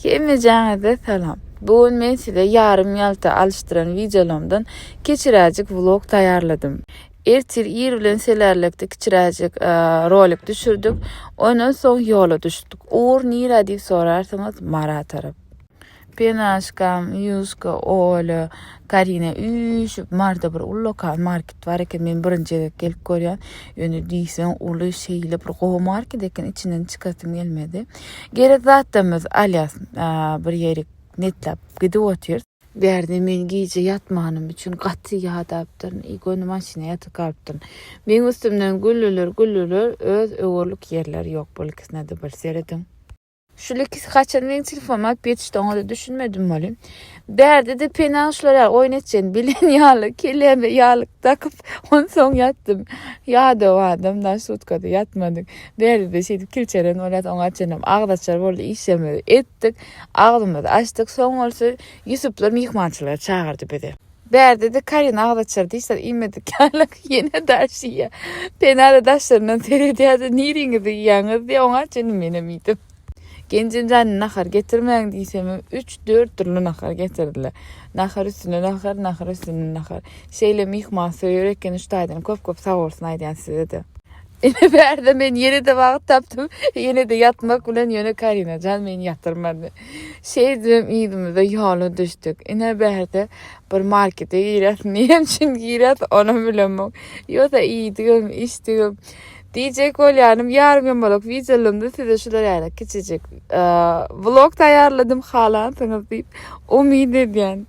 Hemmejaňyza salam. Bugün men size yarım ýalta alıştıran videolarımdan keçiräjik vlog taýýarladym. Ertir ýer bilen selerlikde keçiräjik rolik düşürdük. Ondan soň ýola düşdük. Uğur nira diýip sorarsaňyz Mara tarap. Penaşkam, Yuska, Oğlu, Karina üşüp Marda bir ullokal market var eken men birinji gelip görýän. Ýöne diýsen uly şeýle bir gowy market eken içinden çykasym gelmedi. Gerek zatymyz alias bir ýeri netlap gidip otyr. Berde men gije yatmanym üçin gaty ýadapdyryn. Igony maşina ýatyp galypdyryn. Men üstümden güllüler öz öwürlük ýerler ýok bolykysna da bir seredim. Şulikisi kaçan benim telefonuma yetişti, onu da düşünmedim olayım. Berde de penaşlar oynatacağını bilen yağlı, kelime yağlık takıp on son yattım. Yağdı o adamdan sutkada yatmadık. Berde de şeydi kilçeren oynat ona çenem. Ağdaşlar böyle işlemedi ettik. Ağlamadı açtık. Son olsa Yusuflar mihmançılar çağırdı bedi. Berde de Karina ağdaşlar değilse inmedik yağlık yine dersiye. Penada daşlarından seyrediyordu. Niringi de yağınız diye ona çenem yenemiydim. Gencimden nahar getirmeyen diýsem 3-4 türlü nahar getirdiler. Nahar üstüne nahar üstüne nahar. Şeyle mihman söýereken üstaýdan köp sag bolsun aýdýan size de. Ene berde men ýene de wagt tapdym. Ýene de yatmak bilen ýöne Karina jan meni ýatyrmady. Şeýdim ýyldymyzda ýola düşdük. Ene berde bir markete giret, näme üçin giret onu bilemok. Ýa-da ýydygym, içdigim. Diyecek bolýanym yarım ýamalak videolarymda size şular ýaly kiçijik vlog taýýarladym halaňyz diýip umyd edýän.